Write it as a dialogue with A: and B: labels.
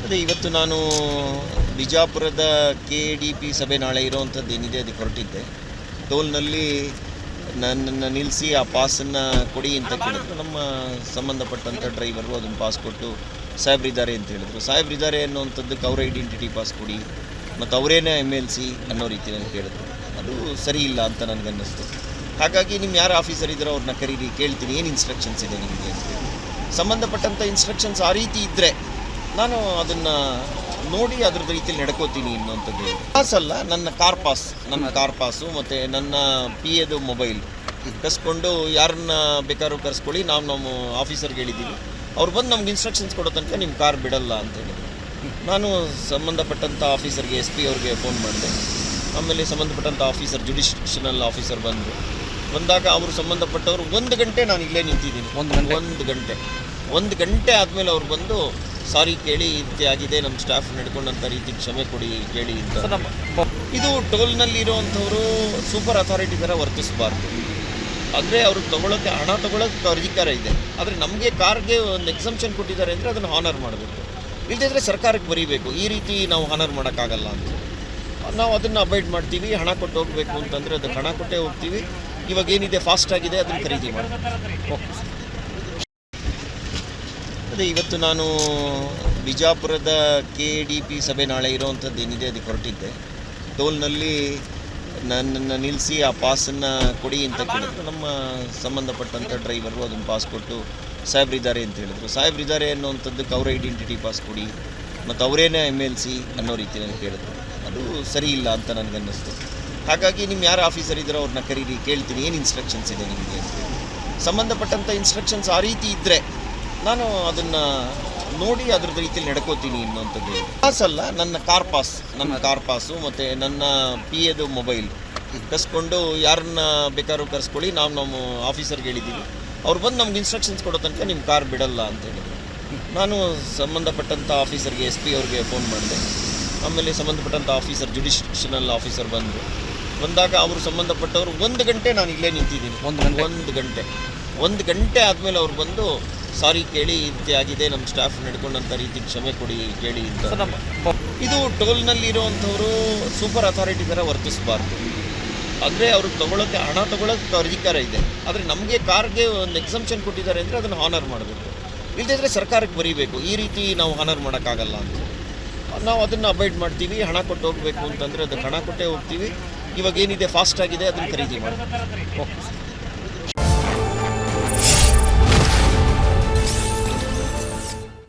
A: ಅದೇ ಇವತ್ತು ನಾನು ಬಿಜಾಪುರದ KDP ಸಭೆ ನಾಳೆ ಇರೋವಂಥದ್ದು ಏನಿದೆ ಅದಕ್ಕೆ ಹೊರಟಿದ್ದೆ. ಟೋಲ್ನಲ್ಲಿ ನನ್ನನ್ನು ನಿಲ್ಲಿಸಿ ಆ ಪಾಸನ್ನು ಕೊಡಿ ಅಂತ ಕೇಳಿದ್ರು. ನಮ್ಮ ಸಂಬಂಧಪಟ್ಟಂಥ ಡ್ರೈವರು ಅದನ್ನು ಪಾಸ್ ಕೊಟ್ಟು ಸಾಹೇಬ್ರಿದ್ದಾರೆ ಅಂತ ಹೇಳಿದ್ರು. ಸಾಹೇಬ್ರಿದ್ದಾರೆ ಅನ್ನೋವಂಥದ್ದಕ್ಕೆ ಅವರ ಐಡೆಂಟಿಟಿ ಪಾಸ್ ಕೊಡಿ ಮತ್ತು ಅವರೇನೇ MLC ಅನ್ನೋ ರೀತಿ ನನಗೆ ಕೇಳಿದ್ರು. ಅದು ಸರಿ ಇಲ್ಲ ಅಂತ ನನಗನ್ನಿಸ್ತು. ಹಾಗಾಗಿ ನಿಮ್ಮ ಯಾರು ಆಫೀಸರ್ ಇದ್ದಾರೋ ಅವ್ರನ್ನ ಕರೀರಿ, ಕೇಳ್ತೀನಿ ಏನು ಇನ್ಸ್ಟ್ರಕ್ಷನ್ಸ್ ಇದೆ ನಿಮಗೆ ಅಂತ ಹೇಳಿ. ಸಂಬಂಧಪಟ್ಟಂಥ ಇನ್ಸ್ಟ್ರಕ್ಷನ್ಸ್ ಆ ರೀತಿ ಇದ್ದರೆ ನಾನು ಅದನ್ನು ನೋಡಿ ಅದ್ರ ರೀತಿಯಲ್ಲಿ ನಡ್ಕೋತೀನಿ ಅನ್ನೋಂಥದ್ದು. ಪಾಸ್ ಅಲ್ಲ, ನನ್ನ ಕಾರ್ ಪಾಸು ಮತ್ತು ನನ್ನ PAದು ಮೊಬೈಲ್ ಕಸ್ಕೊಂಡು ಯಾರನ್ನ ಬೇಕಾದ್ರೂ ಕರೆಸ್ಕೊಳ್ಳಿ, ನಾವು ಆಫೀಸರ್ಗೆ ಹೇಳಿದ್ದೀವಿ, ಅವ್ರು ಬಂದು ನಮ್ಗೆ ಇನ್ಸ್ಟ್ರಕ್ಷನ್ಸ್ ಕೊಡೋ ತನಕ ನಿಮ್ಮ ಕಾರ್ ಬಿಡಲ್ಲ ಅಂತ ಹೇಳಿದ್ರು. ನಾನು ಸಂಬಂಧಪಟ್ಟಂಥ ಆಫೀಸರ್ಗೆ SP ಅವ್ರಿಗೆ ಫೋನ್ ಮಾಡಿದೆ. ಆಮೇಲೆ ಸಂಬಂಧಪಟ್ಟಂಥ ಆಫೀಸರ್ ಜುಡಿಷನಲ್ ಆಫೀಸರ್ ಬಂದಾಗ ಅವರು ಸಂಬಂಧಪಟ್ಟವರು 1 ಗಂಟೆ ನಾನು ಇಲ್ಲೇ ನಿಂತಿದ್ದೀನಿ. ಒಂದು ಗಂಟೆ ಆದಮೇಲೆ ಅವ್ರು ಬಂದು ಸಾರಿ ಕೇಳಿ ರೀತಿ ಆಗಿದೆ, ನಮ್ಮ ಸ್ಟಾಫ್ ನಡ್ಕೊಂಡಂಥ ರೀತಿ ಕ್ಷಮೆ ಕೊಡಿ ಕೇಳಿ ಅಂತ. ಇದು ಟೋಲ್ನಲ್ಲಿ ಇರೋವಂಥವ್ರು ಸೂಪರ್ ಅಥಾರಿಟಿ ಥರ ವರ್ತಿಸಬಾರ್ದು. ಆದರೆ ಅವರು ಹಣ ತೊಗೊಳೋಕ್ಕೆ ಅಧಿಕಾರ ಇದೆ. ಆದರೆ ನಮಗೆ ಕಾರ್ಗೆ ಒಂದು ಎಕ್ಸಂಪ್ಷನ್ ಕೊಟ್ಟಿದ್ದಾರೆ ಅಂದರೆ ಅದನ್ನು ಹಾನರ್ ಮಾಡಬೇಕು. ಇಲ್ಲದಿದ್ದರೆ ಸರ್ಕಾರಕ್ಕೆ ಬರೀಬೇಕು, ಈ ರೀತಿ ನಾವು ಹಾನರ್ ಮಾಡೋಕ್ಕಾಗಲ್ಲ ಅಂತ. ನಾವು ಅದನ್ನು ಅವಾಯ್ಡ್ ಮಾಡ್ತೀವಿ. ಹಣ ಕೊಟ್ಟು ಹೋಗಬೇಕು ಅಂತಂದರೆ ಅದಕ್ಕೆ ಹಣ ಕೊಟ್ಟೇ ಹೋಗ್ತೀವಿ. ಇವಾಗ ಏನಿದೆ ಫಾಸ್ಟ್ ಆಗಿದೆ ಅದನ್ನು ಖರೀದಿ ಮಾಡ್ತೀವಿ. ಅದೇ ಇವತ್ತು ನಾನು ಬಿಜಾಪುರದ KDP ಸಭೆ ನಾಳೆ ಇರೋವಂಥದ್ದು ಏನಿದೆ ಅದಕ್ಕೆ ಹೊರಟಿದ್ದೆ. ಟೋಲ್ನಲ್ಲಿ ನನ್ನನ್ನು ನಿಲ್ಲಿಸಿ ಆ ಪಾಸನ್ನು ಕೊಡಿ ಅಂತ ಕೇಳಿದ್ರು. ನಮ್ಮ ಸಂಬಂಧಪಟ್ಟಂಥ ಡ್ರೈವರು ಅದನ್ನು ಪಾಸ್ ಕೊಟ್ಟು ಸಾಹೇಬ್ರಿದ್ದಾರೆ ಅಂತ ಹೇಳಿದ್ರು. ಸಾಹೇಬ್ರಿದ್ದಾರೆ ಅನ್ನೋವಂಥದ್ದಕ್ಕೆ ಅವರ ಐಡೆಂಟಿಟಿ ಪಾಸ್ ಕೊಡಿ ಮತ್ತು ಅವರೇನೇ MLC ಅನ್ನೋ ರೀತಿ ನನಗೆ ಕೇಳಿದ್ರು. ಅದು ಸರಿ ಇಲ್ಲ ಅಂತ ನನಗನ್ನಿಸ್ತು. ಹಾಗಾಗಿ ನಿಮ್ಮ ಯಾರು ಆಫೀಸರ್ ಇದ್ದಾರೋ ಅವ್ರನ್ನ ಕರೀರಿ, ಕೇಳ್ತೀನಿ ಏನು ಇನ್ಸ್ಟ್ರಕ್ಷನ್ಸ್ ಇದೆ ನಿಮಗೆ ಅಂತ ಹೇಳಿ. ಸಂಬಂಧಪಟ್ಟಂಥ ಇನ್ಸ್ಟ್ರಕ್ಷನ್ಸ್ ಆ ರೀತಿ ಇದ್ದರೆ ನಾನು ಅದನ್ನು ನೋಡಿ ಅದ್ರ ರೀತಿಯಲ್ಲಿ ನಡ್ಕೋತೀನಿ ಅನ್ನೋಂಥದ್ದು. ಪಾಸ್ ಅಲ್ಲ, ನನ್ನ ಕಾರ್ ಪಾಸು ಮತ್ತು ನನ್ನ PAದು ಮೊಬೈಲ್ ಕಸ್ಕೊಂಡು ಯಾರನ್ನ ಬೇಕಾದ್ರೂ ಕರೆಸ್ಕೊಳ್ಳಿ, ನಾವು ಆಫೀಸರ್ಗೆ ಹೇಳಿದ್ದೀವಿ, ಅವ್ರು ಬಂದು ನಮ್ಗೆ ಇನ್ಸ್ಟ್ರಕ್ಷನ್ಸ್ ಕೊಡೋ ತನಕ ನಿಮ್ಮ ಕಾರ್ ಬಿಡಲ್ಲ ಅಂತ ಹೇಳಿದ್ರು. ನಾನು ಸಂಬಂಧಪಟ್ಟಂಥ ಆಫೀಸರ್ಗೆ SP ಅವ್ರಿಗೆ ಫೋನ್ ಮಾಡಿದೆ. ಆಮೇಲೆ ಸಂಬಂಧಪಟ್ಟಂಥ ಆಫೀಸರ್ ಜುಡಿಷನಲ್ ಆಫೀಸರ್ ಬಂದಾಗ ಅವರು ಸಂಬಂಧಪಟ್ಟವರು 1 ಗಂಟೆ ನಾನು ಇಲ್ಲೇ ನಿಂತಿದ್ದೀನಿ. ಒಂದು ಗಂಟೆ ಆದಮೇಲೆ ಅವ್ರು ಬಂದು ಸಾರಿ ಕೇಳಿ ರೀತಿ ಆಗಿದೆ, ನಮ್ಮ ಸ್ಟಾಫ್ ನಡ್ಕೊಂಡಂಥ ರೀತಿ ಕ್ಷಮೆ ಕೊಡಿ ಕೇಳಿ ಅಂತ. ಇದು ಟೋಲ್ನಲ್ಲಿ ಇರೋವಂಥವ್ರು ಸೂಪರ್ ಅಥಾರಿಟಿ ಥರ ವರ್ತಿಸಬಾರ್ದು. ಆದರೆ ಅವರು ಹಣ ತೊಗೊಳೋಕ್ಕೆ ಅಧಿಕಾರ ಇದೆ. ಆದರೆ ನಮಗೆ ಕಾರ್ಗೆ ಒಂದು ಎಕ್ಸಂಪ್ಷನ್ ಕೊಟ್ಟಿದ್ದಾರೆ ಅಂದರೆ ಅದನ್ನು ಹಾನರ್ ಮಾಡಬೇಕು. ಇಲ್ಲದಿದ್ದರೆ ಸರ್ಕಾರಕ್ಕೆ ಬರೀಬೇಕು, ಈ ರೀತಿ ನಾವು ಹಾನರ್ ಮಾಡೋಕ್ಕಾಗಲ್ಲ ಅಂತ. ನಾವು ಅದನ್ನು ಅವಾಯ್ಡ್ ಮಾಡ್ತೀವಿ. ಹಣ ಕೊಟ್ಟು ಹೋಗಬೇಕು ಅಂತಂದರೆ ಅದಕ್ಕೆ ಹಣ ಕೊಟ್ಟೇ ಹೋಗ್ತೀವಿ. ಇವಾಗ ಏನಿದೆ ಫಾಸ್ಟ್ ಆಗಿದೆ ಅದನ್ನು ಖರೀದಿ ಮಾಡ್ತೀವಿ.